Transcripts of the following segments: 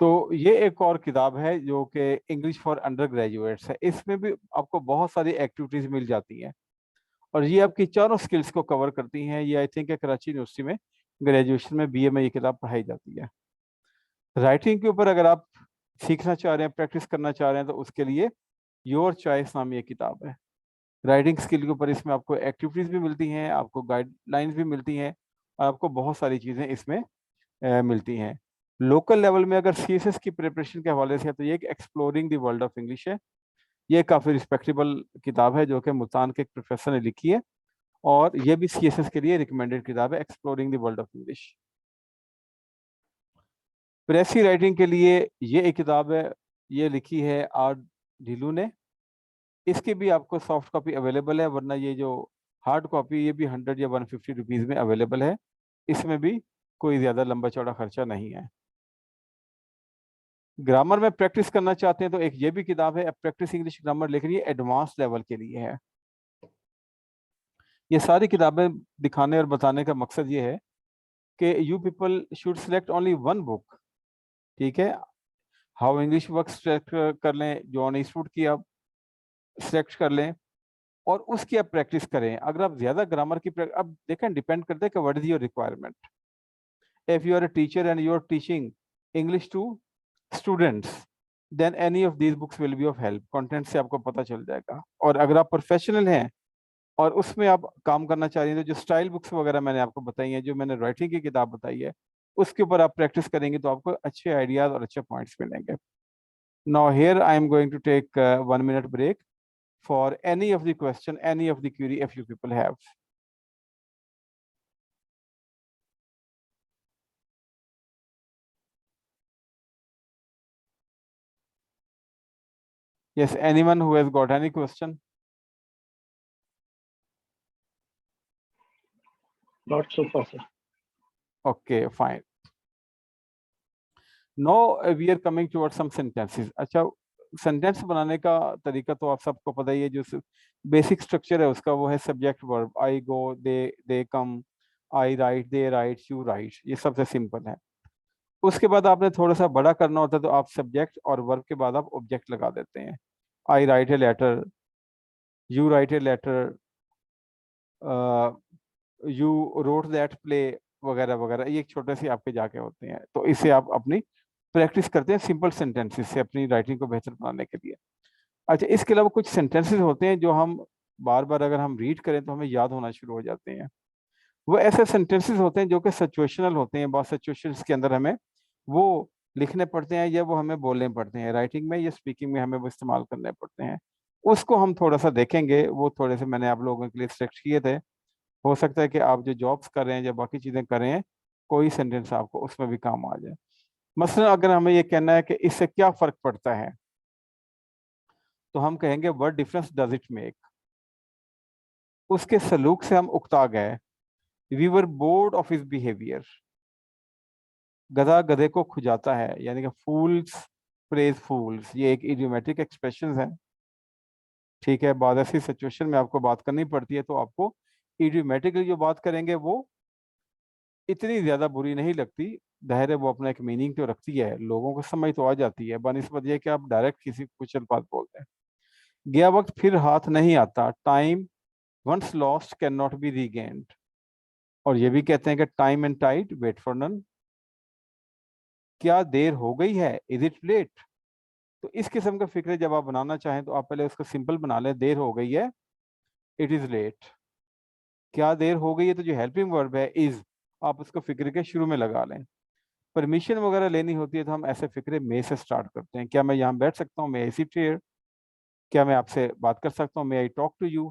तो ये एक और किताब है जो कि इंग्लिश फॉर अंडर ग्रेजुएट्स है। इसमें भी आपको बहुत सारी एक्टिविटीज मिल जाती हैं और ये आपकी चारों स्किल्स को कवर करती हैं। ये आई थिंक है कराची यूनिवर्सिटी में ग्रेजुएशन में बीए में ये किताब पढ़ाई जाती है। राइटिंग के ऊपर अगर आप सीखना चाह रहे हैं, प्रैक्टिस करना चाह रहे हैं, तो उसके लिए योर चॉइस नाम ये किताब है। राइटिंग स्किल के ऊपर इसमें आपको एक्टिविटीज भी मिलती हैं, आपको गाइडलाइंस भी मिलती हैं और आपको बहुत सारी चीज़ें इसमें मिलती हैं। लोकल लेवल में अगर सीएसएस की प्रिपरेशन के हवाले से है तो ये एक exploring the world of English है। ये काफ़ी रिस्पेक्टेबल किताब है जो कि मुल्तान के एक प्रोफेसर ने लिखी है और ये भी सीएसएस के लिए रिकमेंडेड किताब है, exploring the world of English. प्रेसी writing के लिए ये एक किताब है, ये लिखी है आर ढिलू ने। इसकी भी आपको सॉफ्ट कॉपी अवेलेबल है, वरना ये जो हार्ड कॉपी ये भी 100 या 150 रुपीज़ में अवेलेबल है। इसमें भी कोई ज़्यादा लंबा चौड़ा खर्चा नहीं है। ग्रामर में प्रैक्टिस करना चाहते हैं तो एक ये भी किताब है प्रैक्टिस इंग्लिश ग्रामर, लेकिन ये एडवांस लेवल के लिए है। ये सारी किताबें दिखाने और बताने का मकसद ये है कि you people should select only one book. ठीक है, हाउ इंग्लिश वर्क सेलेक्ट कर लें, जॉन ईस्टवुड की आप सिलेक्ट कर लें और उसकी आप प्रैक्टिस करें। अगर आप ज्यादा ग्रामर की अब देखें, डिपेंड करता है कि what is your requirement. If you are a teacher and you are teaching English to students, then any of these books will be of help. Content से आपको पता चल जाएगा। और अगर आप प्रोफेशनल हैं और उसमें आप काम करना चाह रही हैं, तो जो स्टाइल बुक्स वगैरह मैंने आपको बताई हैं, जो मैंने राइटिंग की किताब बताई है, उसके ऊपर आप प्रैक्टिस करेंगे तो आपको अच्छे आइडियाज और अच्छे पॉइंट्स मिलेंगे। Now here I am going to take 1 minute break for any of the question, any of the query if you people have. Yes, anyone who has got any question? Not so far, sir. Okay, fine. Now we are coming towards some sentences. अच्छा, sentence बनाने का तरीका तो आप सबको पता ही है। जो बेसिक स्ट्रक्चर है उसका वो है subject verb, I go, they come, I right, they right, you right. ये सबसे सिंपल है। उसके बाद आपने थोड़ा सा बड़ा करना होता है तो आप सब्जेक्ट और वर्ब के बाद आप ऑब्जेक्ट लगा देते हैं। I write a letter, you write a letter, you wrote that play, वगैरह वगैरह। ये एक छोटे से आपके जाके होते हैं। तो इससे आप अपनी प्रैक्टिस करते हैं सिंपल सेंटेंसेस से अपनी राइटिंग को बेहतर बनाने के लिए। अच्छा, इसके अलावा कुछ सेंटेंसेस होते हैं जो हम बार बार अगर हम रीड करें तो हमें याद होना शुरू हो जाते हैं। वो ऐसे सेंटेंसेस होते हैं जो कि सिचुएशनल होते हैं। बहुत सिचुएशंस के अंदर हमें वो लिखने पड़ते हैं या वो हमें बोलने पड़ते हैं। राइटिंग में या स्पीकिंग में हमें वो इस्तेमाल करने पड़ते हैं। उसको हम थोड़ा सा देखेंगे। वो थोड़े से मैंने आप लोगों के लिए सिलेक्ट किए थे। हो सकता है कि आप जो जॉब्स कर रहे हैं या बाकी चीज़ें कर रहे हैं, कोई सेंटेंस आपको उसमें भी काम आ जाए। मसलन अगर हमें ये कहना है कि इससे क्या फ़र्क पड़ता है, तो हम कहेंगे what difference does it make. उसके सलूक से हम उकता गए। We were bored of his behaviour. गधा गधे को खुजाता है, यानी कि फूल्स प्रेज फूल्स, ये एक इडियोमेटिक एक्सप्रेशन है। ठीक है, बाद ऐसी सिचुएशन में आपको बात करनी पड़ती है तो आपको इडियोमेटिकली जो बात करेंगे वो इतनी ज्यादा बुरी नहीं लगती। जाहिर है वो अपना एक मीनिंग तो रखती है, लोगों को समझ तो आ जाती है, बनिस्बत ये कि आप डायरेक्ट किसी को कुछ अल्फाज बोलते हैं। गया वक्त फिर हाथ नहीं आता। Time once lost cannot be regained. और ये भी कहते हैं कि time and tide wait for none. क्या देर हो गई है, इज इट लेट। तो इस किस्म का फिक्र जब आप बनाना चाहें तो आप पहले उसको सिंपल बना लें। देर हो गई है, इट इज लेट। क्या देर हो गई है, तो जो हेल्पिंग वर्ब है इज, आप उसको फिक्र के शुरू में लगा लें। परमिशन वगैरह लेनी होती है तो हम ऐसे फिक्रे मे से स्टार्ट करते हैं। क्या मैं यहाँ बैठ सकता हूँ, मे आई सिट हियर। क्या मैं आपसे बात कर सकता हूँ, मे आई टॉक टू यू।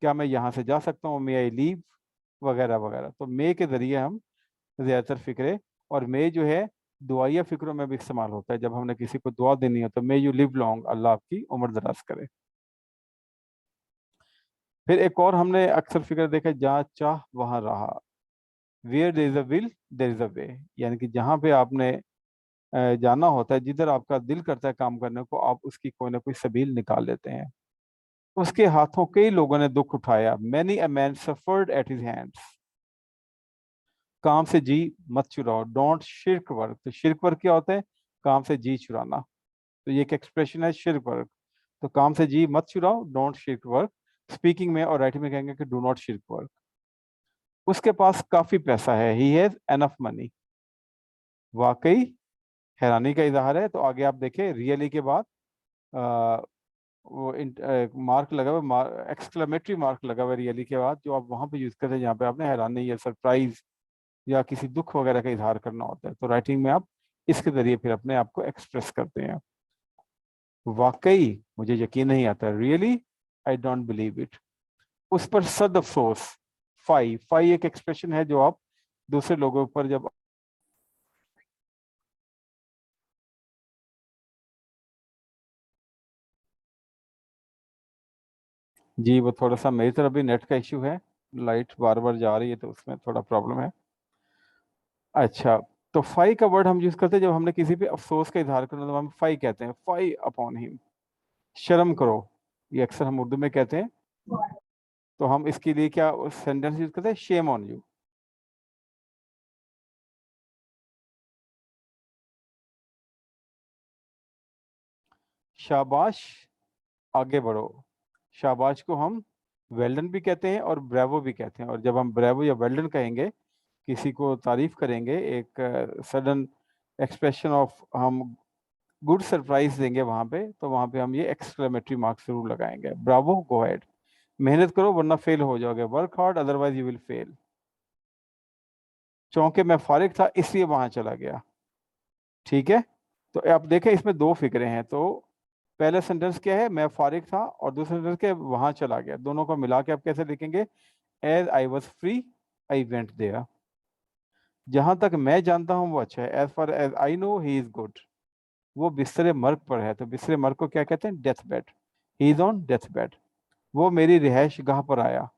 क्या मैं यहाँ से जा सकता हूँ, मे आई लीव, वगैरह वगैरह। तो मे के ज़रिए हम ज़्यादातर फिक्रे, और मे जो है दुआया फिक्रों में भी इस्तेमाल होता है। जब हमने किसी को दुआ देनी हो तो मे यू लिव लॉन्ग, अल्लाह आपकी उम्र दराज करे। फिर एक और हमने अक्सर फिक्र देखा, जहाँ चाह वहाँ रहा। Where there is a will there is a way. यानी कि जहाँ पे आपने जाना होता है, जिधर आपका दिल करता है काम करने को, आप उसकी कोई ना कोई सबील निकाल लेते हैं। उसके हाथों कई लोगों ने दुख उठाया। Many a man suffered at his hands. काम से जी मत चुराओ। डोंट शिरक वर्क। तो शिरक वर्क क्या होता है, काम से जी चुराना, तो ये एक एक्सप्रेशन है शिर्क वर्क। तो काम से जी मत चुराओ, डोंट शिर्क वर्क। स्पीकिंग में और राइटिंग में कहेंगे कि डू नॉट शिर्क वर्क। उसके पास काफी पैसा है, ही हैज एनफ मनी। वाकई हैरानी का इजहार है। तो आगे आप देखें रियली के बाद आ, वो मार्क लगा हुआ, एक्सक्लेमेटरी मार्क लगा हुआ रियली के बाद, जो आप वहां पे यूज करते हैं जहाँ पे आपने हैरानी या सरप्राइज या किसी दुख वगैरह का इजहार करना होता है। तो राइटिंग में आप इसके जरिए फिर अपने आप को एक्सप्रेस करते हैं। वाकई मुझे यकीन नहीं आता, really I don't believe it. उस पर सद अफसोस। फाई फाई एक एक्सप्रेशन है जो आप दूसरे लोगों पर जब, जी वो थोड़ा सा मेरी तरफ भी नेट का इश्यू है, लाइट बार बार जा रही है तो उसमें थोड़ा प्रॉब्लम है। अच्छा, तो फाई का वर्ड हम यूज करते हैं जब हमने किसी पे अफसोस का इजहार करना, तो हम फाई कहते हैं, फाई अपॉन हिम। शर्म करो, ये अक्सर हम उर्दू में कहते हैं। तो हम इसके लिए क्या सेंटेंस यूज करते हैं, शेम ऑन यू। शाबाश, आगे बढ़ो। शाबाश को हम वेल्डन भी कहते हैं और ब्रेवो भी कहते हैं। और जब हम ब्रेवो या वेल्डन कहेंगे, किसी को तारीफ करेंगे, एक सडन एक्सप्रेशन ऑफ, हम गुड सरप्राइज देंगे वहां पे, तो वहां पे हम ये एक्सक्लेमेटरी मार्क जरूर लगाएंगे, ब्रावो, गो हेड। मेहनत करो वरना फेल हो जाओगे, work hard otherwise you will fail. चौंके मैं फारिग था इसलिए वहां चला गया। ठीक है, तो आप देखें इसमें दो फिक्रे हैं। तो पहला सेंटेंस क्या है, मैं फारिग था, और दूसरा सेंटेंस क्या है, वहां चला गया। दोनों को मिला के आप कैसे लिखेंगे, as I was free I went there. जहां तक मैं जानता हूं वो अच्छा है, as far as I know he is good. वो बिस्तरे मर्ग पर है, तो बिस्तरे मर्ग को क्या कहते हैं, death bed. He is on death bed. वो मेरी रिहायश गाह पर आया।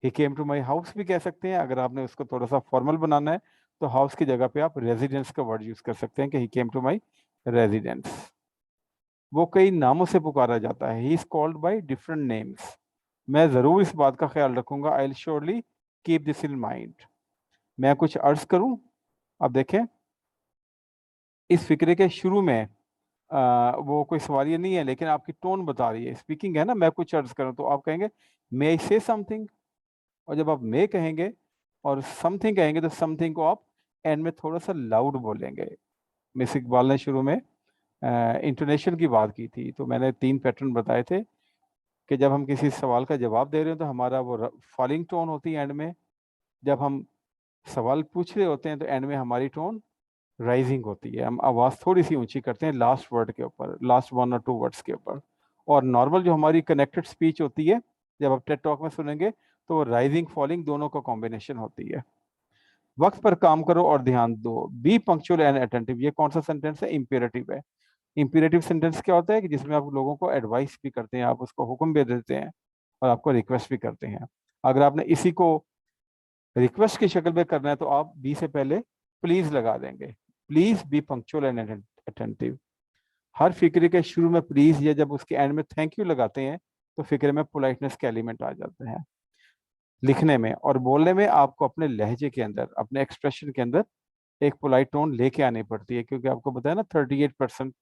ही केम टू माई हाउस भी कह सकते हैं, अगर आपने उसको थोड़ा सा फॉर्मल बनाना है तो हाउस की जगह पे आप रेजिडेंस का वर्ड यूज कर सकते हैं कि ही केम टू माई रेजिडेंस। वो कई नामों से पुकारा जाता है, he is called by different names. मैं जरूर इस बात का ख्याल रखूंगा, I will surely keep this in mind. मैं कुछ अर्ज करूं। अब देखें इस फिक्रे के शुरू में वो कोई सवालिया नहीं है, लेकिन आपकी टोन बता रही है, स्पीकिंग है ना, मैं कुछ अर्ज करूं, तो आप कहेंगे मे आई से समथिंग। और जब आप मे कहेंगे और समथिंग कहेंगे, तो समथिंग को आप एंड में थोड़ा सा लाउड बोलेंगे। मिस इकबाल ने शुरू में इंटोनेशन की बात की थी, तो मैंने 3 पैटर्न बताए थे कि जब हम किसी सवाल का जवाब दे रहे हो तो हमारा वो फॉलिंग टोन होती है एंड में। जब हम सवाल पूछ रहे होते हैं तो एंड में हमारी टोन राइजिंग होती है, हम आवाज़ थोड़ी सी ऊंची करते हैं लास्ट वर्ड के ऊपर, लास्ट 1 और 2 वर्ड्स के ऊपर। और नॉर्मल जो हमारी कनेक्टेड स्पीच होती है, जब आप टेड टॉक में सुनेंगे, तो वो राइजिंग फॉलिंग दोनों का कॉम्बिनेशन होती है। वक्त पर काम करो और ध्यान दो, बी पंक्चुअल एंड अटेंटिव। ये कौन सा सेंटेंस है, इंपेरेटिव है। इंपेरेटिव सेंटेंस क्या होता है कि जिसमें आप लोगों को एडवाइस भी करते हैं, आप उसको हुक्म भी देते हैं और आपको रिक्वेस्ट भी करते हैं। अगर आपने इसी को रिक्वेस्ट की शक्ल में करना है तो आप बी से पहले प्लीज लगा देंगे, please be punctual and attentive. हर फिक्रे के शुरू में प्लीज या जब उसके एंड में थैंक यू लगाते हैं तो फिक्रे में पोलाइटनेस के एलिमेंट आ जाते हैं। लिखने में और बोलने में आपको अपने लहजे के अंदर, अपने एक्सप्रेशन के अंदर एक पोलाइट टोन लेके आनी पड़ती है, क्योंकि आपको पता है ना 38%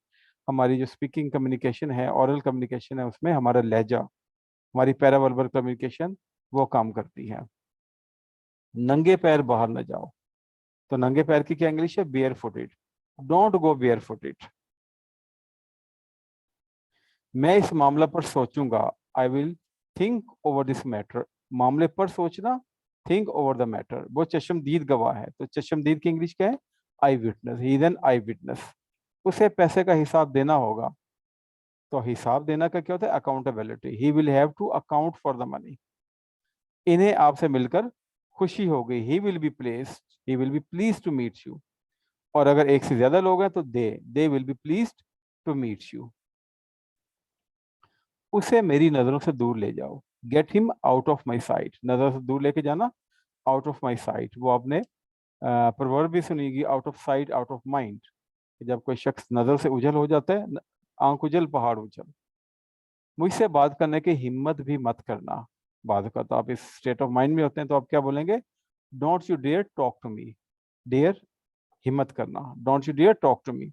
हमारी जो स्पीकिंग कम्युनिकेशन है, ओरल कम्युनिकेशन है, उसमें हमारा लहजा, हमारी पैरावर्बल कम्युनिकेशन वो काम करती है। नंगे पैर बाहर न जाओ, तो नंगे पैर की क्या इंग्लिश है, bare footed. Don't go bare footed. मैं इस मामला पर सोचूंगा, I will think over this matter. मामले पर सोचना, थिंक ओवर द मैटर। वो चश्मदीद गवाह है, तो चश्मदीद की इंग्लिश क्या है, eyewitness. He is an eyewitness. उसे पैसे का हिसाब देना होगा, तो हिसाब देना का क्या होता है, accountability. He will have to account for the money. इन्हें आपसे मिलकर खुशी हो गई, he will be placed, he will be please to meet you. और अगर एक से ज्यादा लोग हैं तो they will be pleased to meet you. उसे मेरी नजरों से दूर ले जाओ, get him out of my sight. नजर से दूर लेके जाना, आउट ऑफ माई साइट। वो आपने प्रवर्ब भी सुनीगी, out of sight out of mind. जब कोई शख्स नजर से उजल हो जाता है, आंख उजल पहाड़ उजल। मुझसे बात करने की हिम्मत भी मत करना। बात का तो आप इस स्टेट ऑफ माइंड में होते हैं तो आप क्या बोलेंगे, don't you dare talk to me. Dare हिम्मत करना, don't you dare talk to me.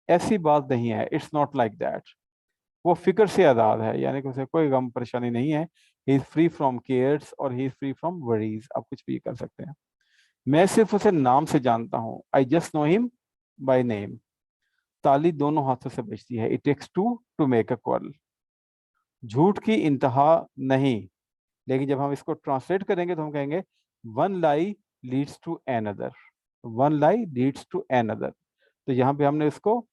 ऐसी बात नहीं है, इट्स नॉट लाइक दैट। वो फिक्र से आज़ाद है, यानी कि उसे कोई गम परेशानी नहीं है। He is free from cares और he is free from worries, आप कुछ भी कर सकते हैं। मैं सिर्फ उसे नाम से जानता हूँ, I just know him by name. ताली दोनों हाथों से बजती है, it takes two to make a quarrel. झूठ की इंतहा नहीं, लेकिन जब हम इसको ट्रांसलेट करेंगे तो हम कहेंगे one lie leads to another, one lie leads to another. तो यहाँ पे हमने इसको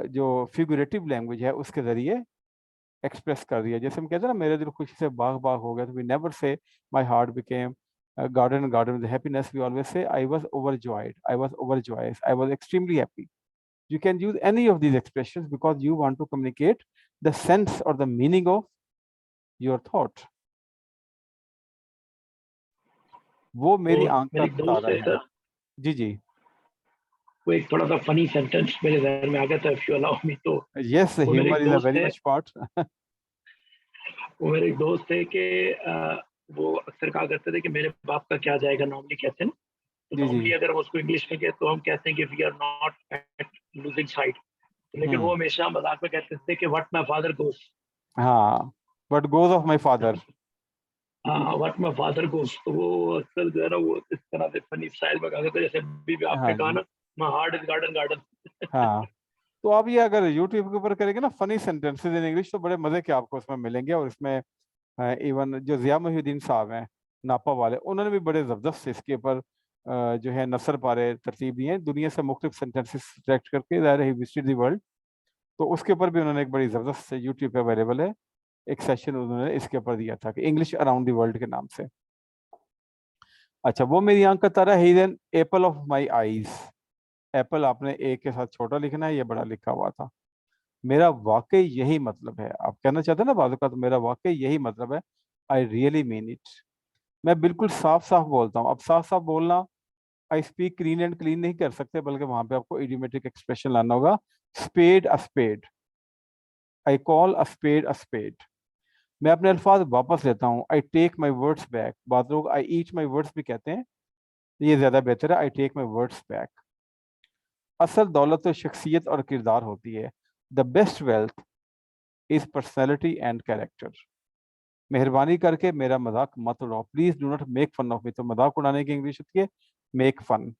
जो फिगरेटिव लैंग्वेज है उसके जरिए एक्सप्रेस कर दिया। जैसे हम कहते हैं ना, मेरे दिल खुशी से बाग बाग हो गया, तो we never say my heart became garden garden with happiness, we always say I was overjoyed, I was overjoyous, I was extremely happy. You can use any of these expressions because you want to communicate the sense or the meaning of your thought. वो मेरी तो आंख का मेरी एक दोस्त तारा है है। सर, जी जी। वो एक थोड़ा सा फनी सेंटेंस मेरे जहन में आ गया था, इफ यू अलाउ मी। तो Yes, वो मेरे humor एक is a दोस्त very है, much part. वो मेरे एक दोस्त है कि वो अक्सर कहा करते थे कि मेरे बाप का क्या जाएगा, नॉर्मली कहते हैं ना। तो जी जी। नॉर्मली अगर हम उसको इंग्लिश में कहते तो हम कहते हैं कि we are not at losing side. लेकिन वो हमेशा मजाक में कहते थे कि व्हाट माय फादर गोस। हाँ, what goes of my father. हाँ, व्हाट माय फादर गोस। तो वो अक्सर जो है ना, वो इस तरह से फनी स्टाइल में कहा करते, जैसे अभी भी आपने हाँ कहा जी। ना, my heart is garden garden. हाँ, तो आप ये अगर YouTube के ऊपर करेंगे ना फनी सेंटेंसेस इन इंग्लिश, तो बड़े मजे के आपको उसमें मिलेंगे। और इसमें इवन जो जिया मोहिउद्दीन साहब हैं नापा वाले, उन्होंने भी बड़े जबरदस्त इसके ऊपर जो है नसर पारे तरतीब दी है, दुनिया से मुख्तलिफ सेंटेंसेस सिलेक्ट करके that he visited the world. तो उसके ऊपर भी उन्होंने एक बड़ी जबरदस्त यूट्यूब पे अवेलेबल है, एक सेशन उन्होंने इसके ऊपर दिया था कि इंग्लिश अराउंड द वर्ल्ड के नाम से। अच्छा, वो मेरी आंख का तारा है, he is an apple of my eyes. Apple आपने ए के साथ छोटा लिखना है, ये बड़ा लिखा हुआ था। मेरा वाकई यही मतलब है, आप कहना चाहते हैं ना बात का, तो मेरा वाकई यही मतलब है, आई रियली मीन इट। मैं बिल्कुल साफ साफ बोलता हूँ। अब साफ साफ बोलना, I speak clean and clean नहीं कर सकते, बल्कि वहां पे आपको इडियोमेट्रिक एक्सप्रेशन लाना होगा। Spade a spade, I call a spade a spade. मैं अपने अल्फाज वापस लेता हूँ, I take my words back. बाद लोग आई ईट माई वर्ड्स भी कहते हैं, ये ज्यादा बेहतर है, I take my words back. असल दौलत तो शख्सियत और किरदार होती है। The best wealth is personality and character. मेहरबानी करके मेरा मजाक मत उड़ाओ, please do not make fun of me. तो मजाक उड़ाने की इंग्लिश होती है मेक फन।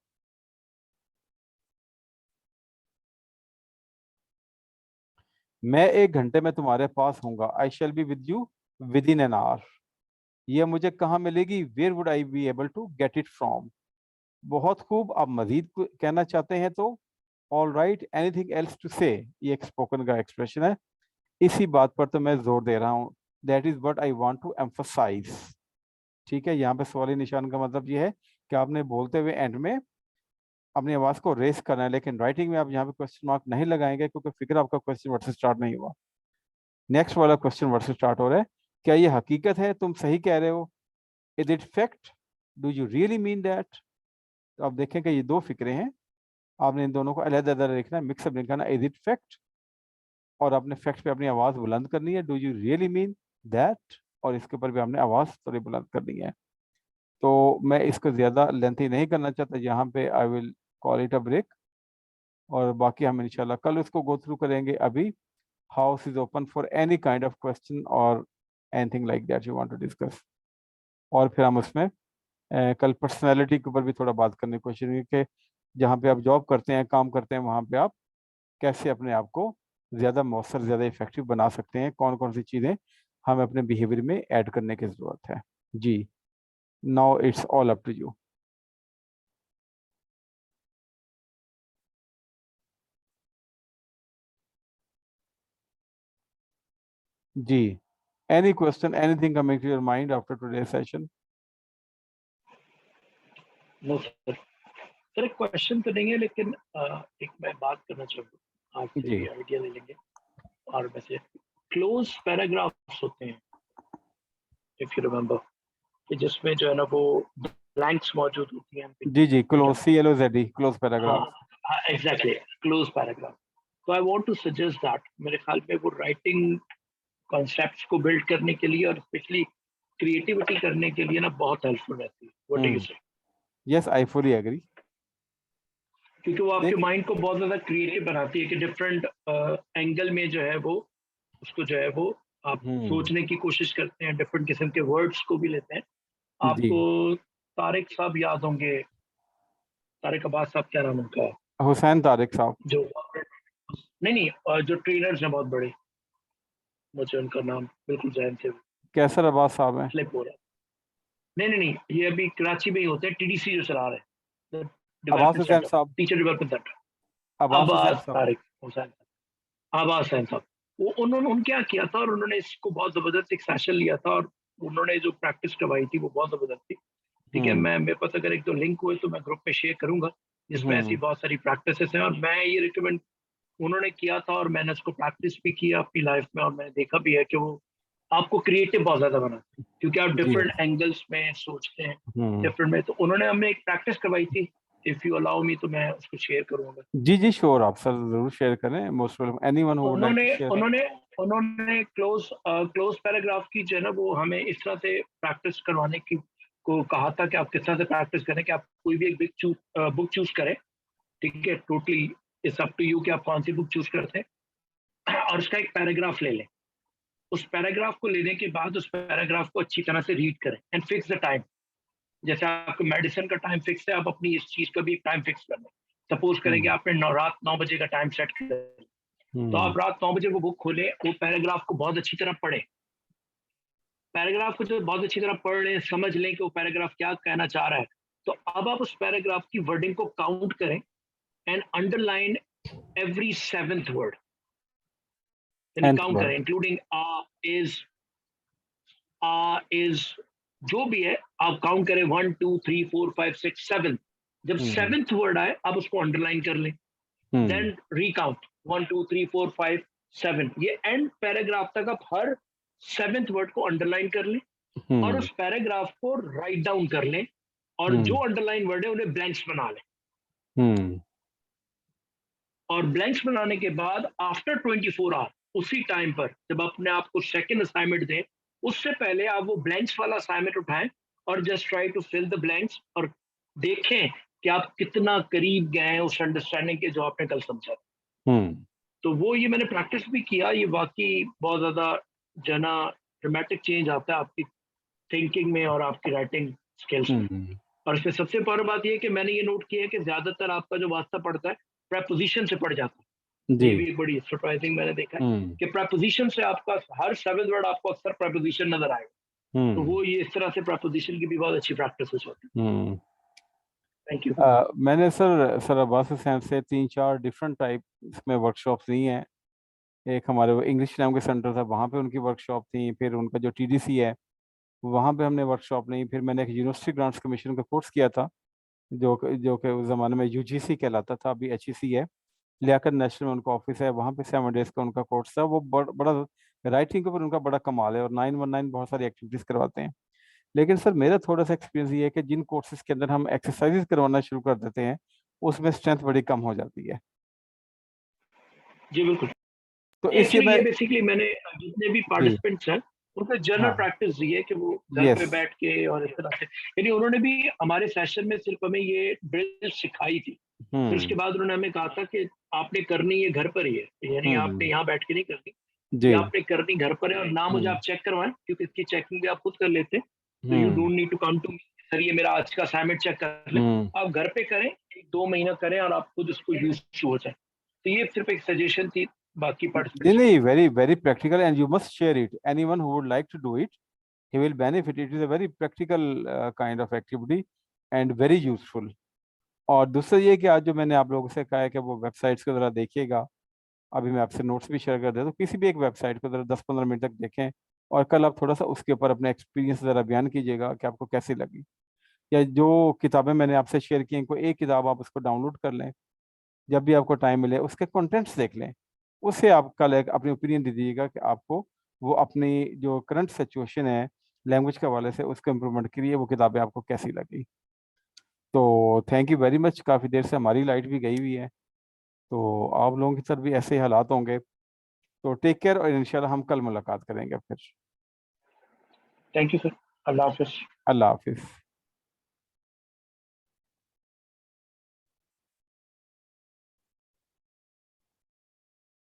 मैं 1 घंटे में तुम्हारे पास हूंगा, I shall be with you within an hour. ये मुझे कहाँ मिलेगी, where would I be able to get it from. बहुत खूब, आप मजीद कहना चाहते हैं तो all right, anything else to say, ये एक स्पोकन का एक्सप्रेशन है। इसी बात पर तो मैं जोर दे रहा हूँ, that is what I want to emphasise. ठीक है, यहाँ पे सवाली निशान का मतलब ये है कि आपने बोलते हुए एंड में अपनी आवाज को रेस करना है, लेकिन राइटिंग में आप यहाँ पे क्वेश्चन मार्क नहीं लगाएंगे, क्योंकि फिक्र आपका क्वेश्चन वर्ड से स्टार्ट नहीं हुआ। नेक्स्ट वाला क्वेश्चन वर्ड से स्टार्ट हो रहा है, क्या ये हकीकत है, तुम सही कह रहे हो, is it fact, do you really mean that. तो आप देखें कि ये दो फिक्रे हैं, आपने इन दोनों को अलग-अलग लिखना है, मिक्सअप लिखना है, इज इट फैक्ट, और आपने फैक्ट पे अपनी आवाज बुलंद करनी है, do you really mean that, और इसके ऊपर भी आपने आवाज थोड़ी बुलंद करनी है। तो मैं इसको ज्यादा लेंथी नहीं करना चाहता, यहाँ पे I will call it a break, और बाकी हम इंशाल्लाह कल उसको गो थ्रू करेंगे। अभी house is open for any kind of question और anything like that you want to discuss. और फिर हम उसमें कल पर्सनालिटी के ऊपर भी थोड़ा बात करने की कोशिश करेंगे कि जहाँ पे आप जॉब करते हैं, काम करते हैं, वहाँ पे आप कैसे अपने आप को ज़्यादा मौसर, ज़्यादा इफेक्टिव बना सकते हैं, कौन कौन सी चीज़ें हमें अपने बिहेवियर में ऐड करने की ज़रूरत है। जी, now it's all up to you. जी, any question, anything coming to your mind after today session. No sir. Sir एक क्वेश्चन तो नहीं है, लेकिन एक मैं बात करना चाहूँगा आपसे, जी ये आइडिया ले लेंगे। और वैसे क्लोज पैराग्राफ्स होते हैं, इफ यू रिमेम्बर, कि जिसमें जो है ना वो ब्लैंक्स मौजूद होती हैं, जी जी, ठीक है क्लोज, ना। CLOZD, क्लोज हाँ, पैराग्राफ। हाँ एग्जैक्टली, क्लोज पैराग्राफ। तो I want to suggest that, मेरे ख्याल में वो राइटिंग कॉन्सेप्ट्स को बिल्ड करने के लिए और स्पेशली क्रिएटिविटी करने के लिए ना बहुत हेल्पफुल रहती है। What do you say? Yes, I fully agree. क्योंकि वो आपके देखिए माइंड को बहुत ज़्यादा क्रिएटिव बनाती है कि डिफरेंट एंगल में जो है वो उसको जो है वो आप सोचने की कोशिश करते हैं, डिफरेंट किस्म के वर्ड्स को भी लेते हैं। जी, आपको तारिक साहब याद होंगे, तारिक अब्बास साहब, क्या नाम उनका, हुसैन तारिक साहब, जो नहीं, जो ट्रेनर्स हैं बहुत बड़े, मुझे उनका नाम बिल्कुल ज़हन से कैसर अब्बास साहब हैं, स्लिप हो रहा है। नहीं, ये अभी कराची में ही होते हैं, टीडीसी जो चला रहे हैं, अब्बास डेवलपमेंट हुसैन सेंटर, साहब, teacher development centre. Abbas Hussain Abbas साहब। तारिक हुसैन, अब्बास हुसैन साहब, वो उन्होंने क्या किया था, और उन्होंने इसको बहुत ज़बरदस्त एक सेशन लिया था, और उन्होंने जो प्रैक्टिस करवाई थी वो बहुत ज़बरदस्त थी। ठीक है, हम्म, मैं मेरे पास अगर एक दो लिंक हुए तो मैं ग्रुप में शेयर करूँगा, जिसमें ऐसी हम्म, बहुत सारी प्रैक्टिसेस हैं, और मैं ये रिकमेंड उन्होंने किया था, और मैंने उसको प्रैक्टिस भी किया अपनी लाइफ में, और मैंने देखा भी है कि वो आपको क्रिएटिव बहुत ज़्यादा बनाते हैं, क्योंकि आप जी, डिफरेंट एंगल्स में सोचते हैं, हम्म, डिफरेंट में। तो उन्होंने हमें एक प्रैक्टिस करवाई थी, इफ यू अलाउ मी तो मैं उसको शेयर करूँगा। जी, जी, श्योर, आप सर जरूर शेयर करें, most welcome, anyone who would like उन्होंने टू शेयर। उन्होंने उन्होंने क्लोज पैराग्राफ की जो है ना, वो हमें इस तरह से प्रैक्टिस करवाने की को कहा था कि आप किस तरह से प्रैक्टिस करें, कि आप कोई भी एक बुक चूज करें। ठीक है, totally it's up to you कि आप कौन सी बुक चूज करते हैं, और उसका एक पैराग्राफ ले लें। उस पैराग्राफ को लेने के बाद उस पैराग्राफ को अच्छी तरह से रीड करें, एंड फिक्स द टाइम। जैसे आपको मेडिसिन का टाइम फिक्स है, आप अपनी इस चीज का भी टाइम फिक्स कर लें। सपोज करें कि हम्म, आपने रात 9 बजे का टाइम सेट कर, तो हम्म, आप रात 9 बजे वो बुक खोलें, वो पैराग्राफ को बहुत अच्छी तरह पढ़ें। पैराग्राफ को जब बहुत अच्छी तरह पढ़ लें, समझ लें कि वो पैराग्राफ क्या कहना चाह रहा है, तो अब आप उस पैराग्राफ की वर्डिंग को काउंट करें, and underline every seventh word, यानी nth काउंट वर्ड, करें, इंक्लूडिंग इज जो भी है, आप काउंट करें 1 2 3 4 5 6 7। जब हम्म, सेवेंथ वर्ड आए, आप उसको अंडरलाइन कर लें, हम्म, देन रिकाउंट 1 2 3 4 5 7, ये एंड पैराग्राफ तक आप हर सेवेंथ वर्ड को अंडरलाइन कर लें, और हम्म, उस पैराग्राफ को राइट डाउन कर लें, और जो हम्म, अंडरलाइन वर्ड है उन्हें ब्लैंक्स बना लें। हम्म, और ब्लैंक्स बनाने के बाद आफ्टर 24 आवर, उसी टाइम पर जब अपने आप को सेकेंड असाइनमेंट दें, उससे पहले आप वो ब्लैंक्स वाला असाइनमेंट उठाएं, और just try to fill the blanks, और देखें कि आप कितना करीब गए हैं उस अंडरस्टैंडिंग के जो आपने कल समझा। हम्म, तो वो ये मैंने प्रैक्टिस भी किया, ये वाकई बहुत ज़्यादा जना ड्रामेटिक चेंज आता है आपकी थिंकिंग में और आपकी राइटिंग स्किल्स में। हम्म, और इसमें सबसे बड़ी बात ये है कि मैंने ये नोट किया है कि ज़्यादातर आपका जो वास्ता पड़ता है, प्रेपोजिशन से पड़ जाता है। जी, ये भी एक बड़ी सरप्राइजिंग मैंने देखा है, हम्म, कि प्रेपोजिशन से आपका हर सेवेंथ वर्ड आपको अक्सर प्रेपोजिशन नज़र आएगा। तो हम्म, वो ये इस तरह से प्रेपोजिशन की भी बहुत अच्छी प्रैक्टिस होती है। हम्म। Thank you. मैंने सर अब्बास हुसैन से 3-4 डिफरेंट टाइप में वर्कशॉप्स ली हैं। एक हमारे वो इंग्लिश लैंग्वेज सेंटर था, वहाँ पे उनकी वर्कशॉप थी, फिर उनका जो टीडीसी है वहाँ पे हमने वर्कशॉप ली, फिर मैंने एक यूनिवर्सिटी ग्रांट्स कमीशन का कोर्स किया था, जो कि उस ज़माने में यूजीसी कहलाता था, अभी एचईसी है। लियाकत नेशनल में उनका ऑफिस है, वहाँ पे 7 डेज का उनका कोर्स था। वो बड़ा राइटिंग के ऊपर उनका बड़ा कमाल है, और 919 बहुत सारी एक्टिविटीज़ करवाते हैं। लेकिन सर मेरा थोड़ा सा एक्सपीरियंस ये है कि जिन कोर्सेज के अंदर हम एक्सरसाइजेज करवाना शुरू कर देते हैं, उसमें स्ट्रेंथ बड़ी कम हो जाती है। जी बिल्कुल। तो इससे एक्चुअली मैं, ये बेसिकली मैंने जितने भी जी, पार्टिसिपेंट्स हैं, उनका जनरल हाँ, प्रैक्टिस दी है कि वो घर यस, पे बैठ के और इस तरह से, यानी उन्होंने भी हमारे सेशन में सिर्फ हमें ये ड्रिल सिखाई थी। फिर उसके हम्म, बाद उन्होंने हमें कहा था कि आपने करनी ये घर पर ही है, यानी आपने हम्म, यहाँ बैठ के नहीं करनी, जी, ये आपने करनी घर पर है, और ना मुझे हम्म, आप चेक करवाएं, क्योंकि इसकी चेकिंग भी आप खुद कर लेते हैं। तो you hmm, don't need to come to me, sir ये मेरा आज का असाइनमेंट चेक कर ले। हम्म, आप घर पे करें, 1 2 महीना करें, और आप खुद उसको यूज हो जाए। तो ये सिर्फ एक सजेशन थी बाकी नहीं, पार्टिसिपेंट्स को। नहीं, very very practical, and you must share it, anyone who would like to do it, he will benefit. It is a very practical kind of activity and very useful. और दूसरा ये कि आज जो मैंने आप लोगों से कहा है कि वो वेबसाइट्स को ज़रा देखिएगा, अभी मैं आपसे नोट्स भी शेयर कर देता हूँ, किसी भी एक वेबसाइट को ज़रा 10-15 मिनट तक देखें, और कल आप थोड़ा सा उसके ऊपर अपने एक्सपीरियंस ज़रा बयान कीजिएगा कि आपको कैसी लगी। या जो किताबें मैंने आपसे शेयर की हैं, कोई एक किताब आप उसको डाउनलोड कर लें, जब भी आपको टाइम मिले उसके कंटेंट्स देख लें, उससे आप कल एक अपनी ओपिनियन दे दीजिएगा कि आपको वो अपनी जो करंट सिचुएशन है लैंग्वेज के हवाले से, उसको इम्प्रूवमेंट के लिए वो किताबें आपको कैसी लगी। तो थैंक यू वेरी मच, काफ़ी देर से हमारी लाइट भी गई हुई है, तो आप लोगों की तरफ भी ऐसे ही हालात होंगे। तो टेक केयर, और इंशाल्लाह हम कल मुलाकात करेंगे फिर। Thank you sir. अल्लाह हाफिज। अल्लाह हाफिज़।